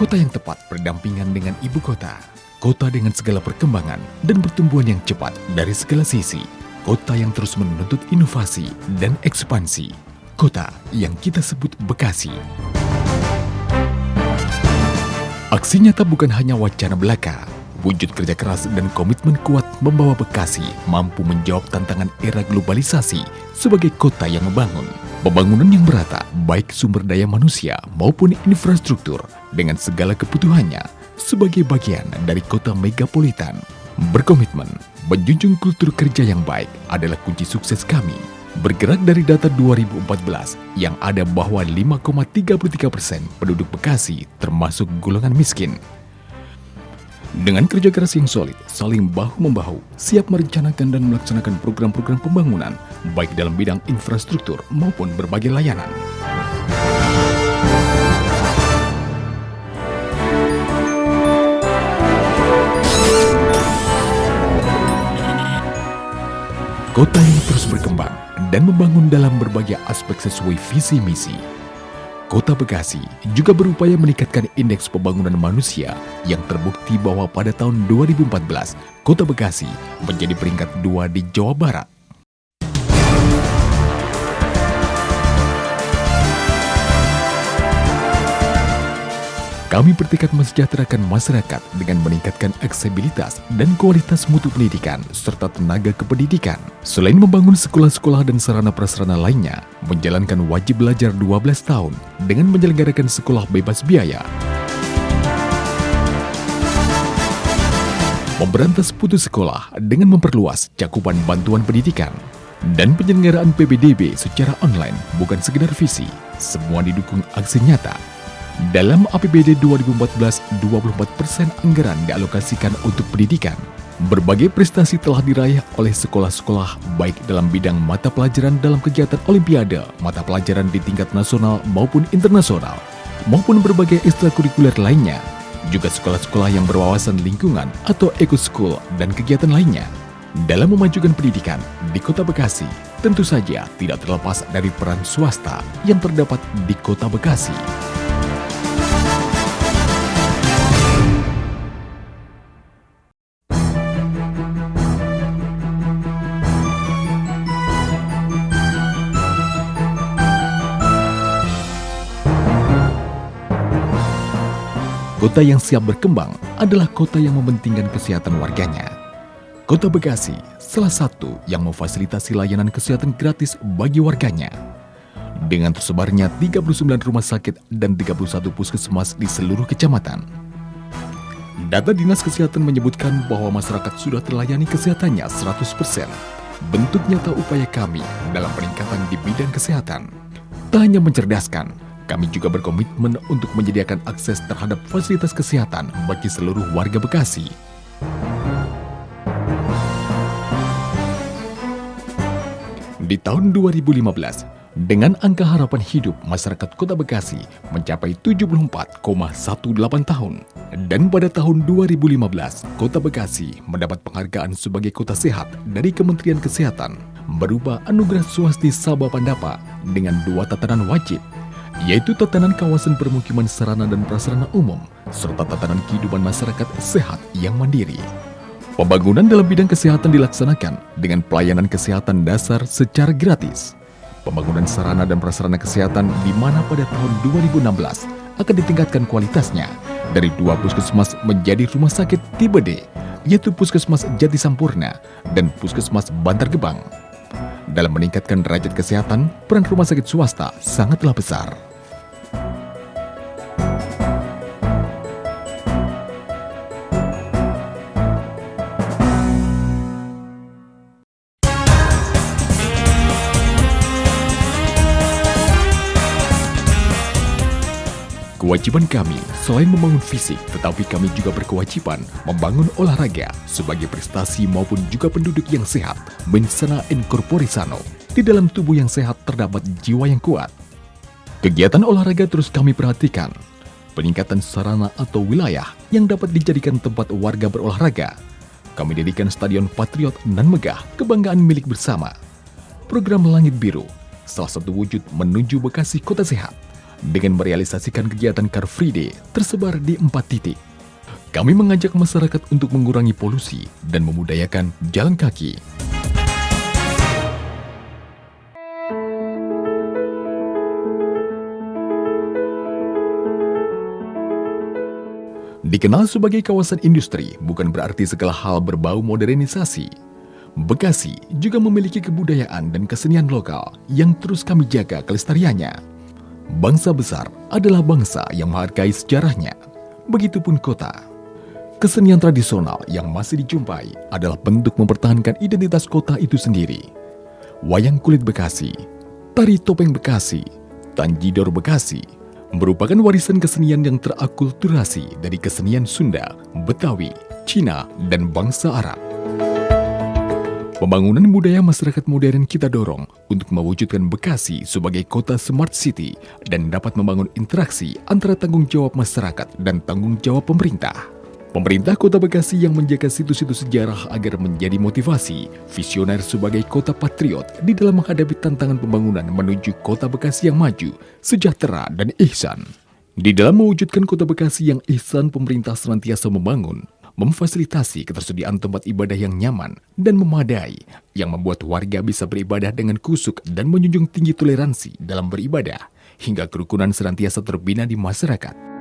Kota yang tepat berdampingan dengan ibu kota. Kota dengan segala perkembangan dan pertumbuhan yang cepat dari segala sisi. Kota yang terus menuntut inovasi dan ekspansi. Kota yang kita sebut Bekasi. Aksi nyata bukan hanya wacana belaka. Wujud kerja keras dan komitmen kuat membawa Bekasi mampu menjawab tantangan era globalisasi sebagai kota yang membangun. Pembangunan yang merata, baik sumber daya manusia maupun infrastruktur dengan segala kebutuhannya sebagai bagian dari kota megapolitan. Berkomitmen, menjunjung kultur kerja yang baik adalah kunci sukses kami. Bergerak dari data 2014 yang ada bahwa 5,33% penduduk Bekasi termasuk golongan miskin. Dengan kerja keras yang solid, saling bahu-membahu, siap merencanakan dan melaksanakan program-program pembangunan, baik dalam bidang infrastruktur maupun berbagai layanan. Kota yang terus berkembang dan membangun dalam berbagai aspek sesuai visi misi. Kota Bekasi juga berupaya meningkatkan indeks pembangunan manusia yang terbukti bahwa pada tahun 2014, Kota Bekasi menjadi peringkat 2 di Jawa Barat. Kami bertekad mensejahterakan masyarakat dengan meningkatkan aksesibilitas dan kualitas mutu pendidikan serta tenaga kependidikan. Selain membangun sekolah-sekolah dan sarana-prasarana lainnya, menjalankan wajib belajar 12 tahun dengan menyelenggarakan sekolah bebas biaya. Memberantas putus sekolah dengan memperluas cakupan bantuan pendidikan. Dan penyelenggaraan PBDB secara online bukan sekedar visi, semua didukung aksi nyata. Dalam APBD 2014, 24% anggaran dialokasikan untuk pendidikan. Berbagai prestasi telah diraih oleh sekolah-sekolah baik dalam bidang mata pelajaran dalam kegiatan olimpiade, mata pelajaran di tingkat nasional maupun internasional, maupun berbagai ekstrakurikuler lainnya. Juga sekolah-sekolah yang berwawasan lingkungan atau eco-school dan kegiatan lainnya. Dalam memajukan pendidikan di Kota Bekasi, tentu saja tidak terlepas dari peran swasta yang terdapat di Kota Bekasi. Kota yang siap berkembang adalah kota yang mementingkan kesehatan warganya. Kota Bekasi salah satu yang memfasilitasi layanan kesehatan gratis bagi warganya. Dengan tersebarnya 39 rumah sakit dan 31 puskesmas di seluruh kecamatan. Data Dinas Kesehatan menyebutkan bahwa masyarakat sudah terlayani kesehatannya 100%. Bentuk nyata upaya kami dalam peningkatan di bidang kesehatan. Tak hanya mencerdaskan, kami juga berkomitmen untuk menyediakan akses terhadap fasilitas kesehatan bagi seluruh warga Bekasi. Di tahun 2015, dengan angka harapan hidup masyarakat Kota Bekasi mencapai 74,18 tahun. Dan pada tahun 2015, Kota Bekasi mendapat penghargaan sebagai kota sehat dari Kementerian Kesehatan berupa anugerah Swasti Sabha Pandapa dengan 2 tatanan wajib, yaitu tatanan kawasan permukiman sarana dan prasarana umum, serta tatanan kehidupan masyarakat sehat yang mandiri. Pembangunan dalam bidang kesehatan dilaksanakan dengan pelayanan kesehatan dasar secara gratis. Pembangunan sarana dan prasarana kesehatan di mana pada tahun 2016 akan ditingkatkan kualitasnya dari 2 puskesmas menjadi rumah sakit tipe D, yaitu Puskesmas Jati Sampurna dan Puskesmas Bantar Gebang. Dalam meningkatkan derajat kesehatan, peran rumah sakit swasta sangatlah besar. Kewajiban kami selain membangun fisik, tetapi kami juga berkewajiban membangun olahraga sebagai prestasi maupun juga penduduk yang sehat. Mens sana in corpore sano. Di dalam tubuh yang sehat terdapat jiwa yang kuat. Kegiatan olahraga terus kami perhatikan. Peningkatan sarana atau wilayah yang dapat dijadikan tempat warga berolahraga. Kami dirikan Stadion Patriot nan megah, kebanggaan milik bersama. Program Langit Biru, salah satu wujud menuju Bekasi Kota Sehat. dengan merealisasikan kegiatan Car Free Day tersebar di 4 titik. Kami mengajak masyarakat untuk mengurangi polusi dan memudayakan jalan kaki. Dikenal sebagai kawasan industri bukan berarti segala hal berbau modernisasi. Bekasi juga memiliki kebudayaan dan kesenian lokal yang terus kami jaga kelestariannya. Bangsa besar adalah bangsa yang menghargai sejarahnya. Begitupun kota. Kesenian tradisional yang masih dijumpai adalah bentuk mempertahankan identitas kota itu sendiri. Wayang kulit Bekasi, tari topeng Bekasi, tanjidor Bekasi, merupakan warisan kesenian yang terakulturasi dari kesenian Sunda, Betawi, Cina, dan bangsa Arab. Pembangunan budaya masyarakat modern kita dorong untuk mewujudkan Bekasi sebagai kota smart city dan dapat membangun interaksi antara tanggung jawab masyarakat dan tanggung jawab pemerintah. Pemerintah Kota Bekasi yang menjaga situs-situs sejarah agar menjadi motivasi, visioner sebagai kota patriot di dalam menghadapi tantangan pembangunan menuju Kota Bekasi yang maju, sejahtera, dan ihsan. Di dalam mewujudkan Kota Bekasi yang ihsan, pemerintah senantiasa memfasilitasi ketersediaan tempat ibadah yang nyaman dan memadai, yang membuat warga bisa beribadah dengan kusuk dan menjunjung tinggi toleransi dalam beribadah, hingga kerukunan senantiasa terbina di masyarakat.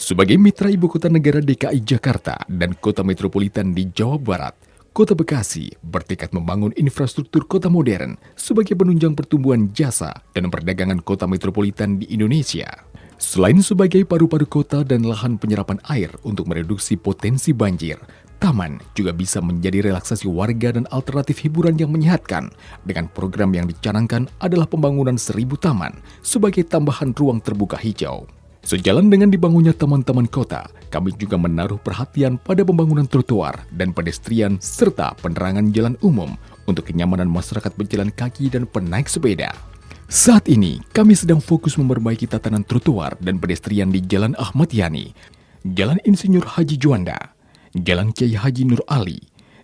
Sebagai mitra ibu kota negara DKI Jakarta dan kota metropolitan di Jawa Barat, Kota Bekasi bertekad membangun infrastruktur kota modern sebagai penunjang pertumbuhan jasa dan perdagangan kota metropolitan di Indonesia. Selain sebagai paru-paru kota dan lahan penyerapan air untuk mereduksi potensi banjir, taman juga bisa menjadi relaksasi warga dan alternatif hiburan yang menyehatkan dengan program yang dicanangkan adalah pembangunan 1000 taman sebagai tambahan ruang terbuka hijau. Sejalan dengan dibangunnya taman-taman kota, kami juga menaruh perhatian pada pembangunan trotoar dan pedestrian serta penerangan jalan umum untuk kenyamanan masyarakat berjalan kaki dan penaik sepeda. Saat ini, kami sedang fokus memperbaiki tatanan trotoar dan pedestrian di Jalan Ahmad Yani, Jalan Insinyur Haji Juanda, Jalan Kiai Haji Nur Ali,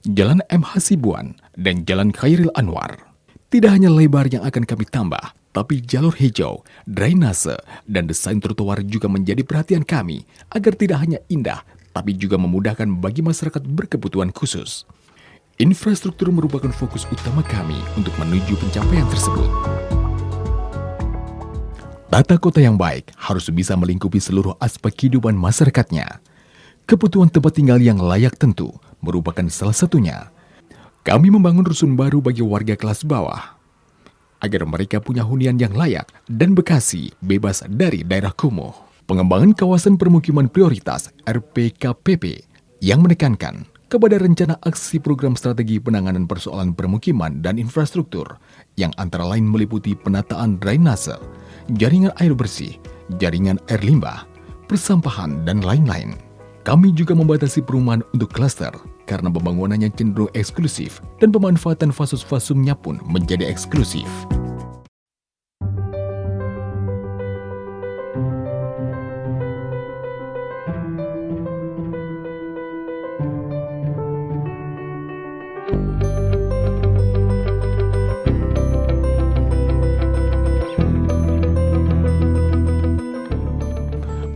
Jalan M. Hasibuan, dan Jalan Khairil Anwar. Tidak hanya lebar yang akan kami tambah, tapi jalur hijau, drainase, dan desain trotoar juga menjadi perhatian kami agar tidak hanya indah, tapi juga memudahkan bagi masyarakat berkebutuhan khusus. Infrastruktur merupakan fokus utama kami untuk menuju pencapaian tersebut. Tata kota yang baik harus bisa melingkupi seluruh aspek kehidupan masyarakatnya. Kebutuhan tempat tinggal yang layak tentu merupakan salah satunya. Kami membangun rusun baru bagi warga kelas bawah, agar mereka punya hunian yang layak dan Bekasi bebas dari daerah kumuh. Pengembangan kawasan permukiman prioritas RPKPP yang menekankan kepada rencana aksi program strategi penanganan persoalan permukiman dan infrastruktur yang antara lain meliputi penataan drainase, jaringan air bersih, jaringan air limbah, persampahan, dan lain-lain. Kami juga membatasi perumahan untuk klaster karena pembangunannya cenderung eksklusif dan pemanfaatan fasus-fasumnya pun menjadi eksklusif.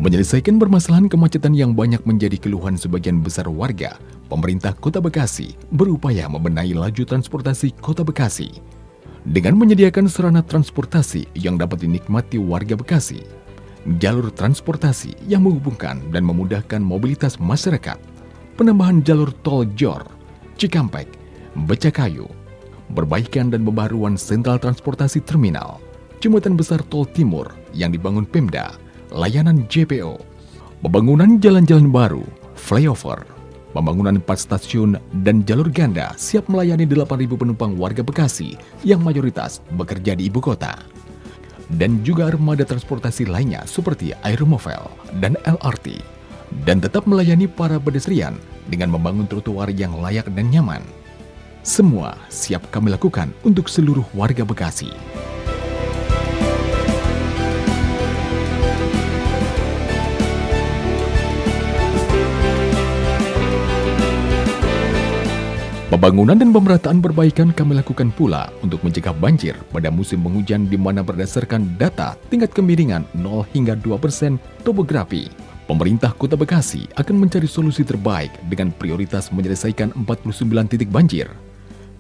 Menyelesaikan permasalahan kemacetan yang banyak menjadi keluhan sebagian besar warga, pemerintah Kota Bekasi berupaya membenahi laju transportasi Kota Bekasi dengan menyediakan sarana transportasi yang dapat dinikmati warga Bekasi, jalur transportasi yang menghubungkan dan memudahkan mobilitas masyarakat, penambahan jalur tol Jor, Cikampek, Becakayu, perbaikan dan pembaruan sentral transportasi terminal, jembatan besar tol Timur yang dibangun Pemda, layanan JPO, pembangunan jalan-jalan baru, flyover, pembangunan 4 stasiun dan jalur ganda siap melayani 8.000 penumpang warga Bekasi yang mayoritas bekerja di ibu kota. Dan juga armada transportasi lainnya seperti Aeromovel dan LRT dan tetap melayani para pedestrian dengan membangun trotoar yang layak dan nyaman. Semua siap kami lakukan untuk seluruh warga Bekasi. Pembangunan dan pemerataan perbaikan kami lakukan pula untuk mencegah banjir pada musim penghujan di mana berdasarkan data tingkat kemiringan 0 hingga 2% topografi. Pemerintah Kota Bekasi akan mencari solusi terbaik dengan prioritas menyelesaikan 49 titik banjir.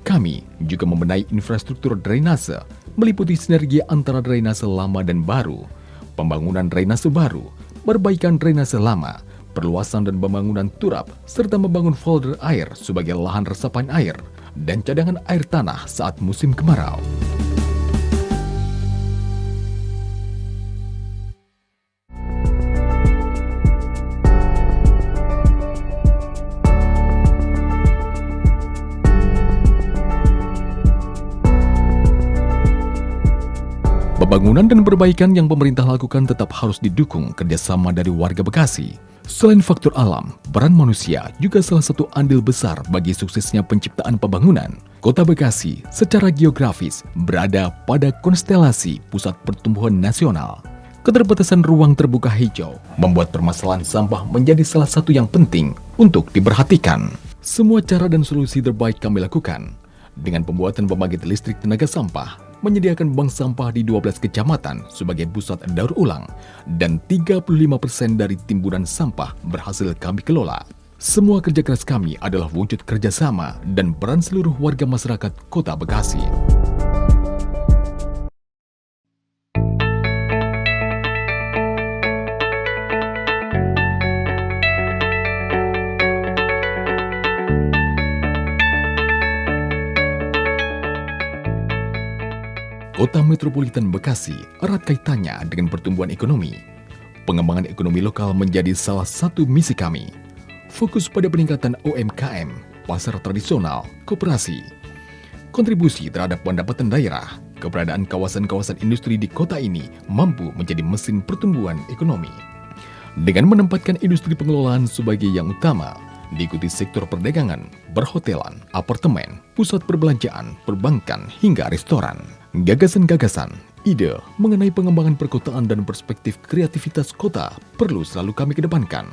Kami juga membenahi infrastruktur drainase, meliputi sinergi antara drainase lama dan baru, pembangunan drainase baru, perbaikan drainase lama, perluasan dan pembangunan turap, serta membangun folder air sebagai lahan resapan air dan cadangan air tanah saat musim kemarau. Pembangunan dan perbaikan yang pemerintah lakukan tetap harus didukung kerjasama dari warga Bekasi. Selain faktor alam, peran manusia juga salah satu andil besar bagi suksesnya penciptaan pembangunan. Kota Bekasi secara geografis berada pada konstelasi pusat pertumbuhan nasional. Keterbatasan ruang terbuka hijau membuat permasalahan sampah menjadi salah satu yang penting untuk diperhatikan. Semua cara dan solusi terbaik kami lakukan dengan pembuatan pembangkit listrik tenaga sampah, menyediakan bank sampah di 12 kecamatan sebagai pusat daur ulang, dan 35% dari timbunan sampah berhasil kami kelola. Semua kerja keras kami adalah wujud kerjasama dan peran seluruh warga masyarakat Kota Bekasi. Kota Metropolitan Bekasi erat kaitannya dengan pertumbuhan ekonomi. Pengembangan ekonomi lokal menjadi salah satu misi kami. Fokus pada peningkatan UMKM, pasar tradisional, koperasi. Kontribusi terhadap pendapatan daerah, keberadaan kawasan-kawasan industri di kota ini mampu menjadi mesin pertumbuhan ekonomi. Dengan menempatkan industri pengelolaan sebagai yang utama, diikuti sektor perdagangan, perhotelan, apartemen, pusat perbelanjaan, perbankan, hingga restoran. Gagasan-gagasan, ide mengenai pengembangan perkotaan dan perspektif kreativitas kota perlu selalu kami kedepankan.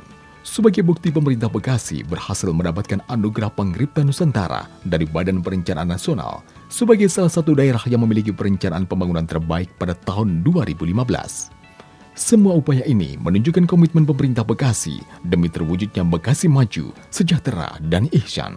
Sebagai bukti pemerintah Bekasi berhasil mendapatkan anugerah Pangripta Nusantara dari Badan Perencanaan Nasional sebagai salah satu daerah yang memiliki perencanaan pembangunan terbaik pada tahun 2015. Semua upaya ini menunjukkan komitmen pemerintah Bekasi demi terwujudnya Bekasi maju, sejahtera, dan ihsan.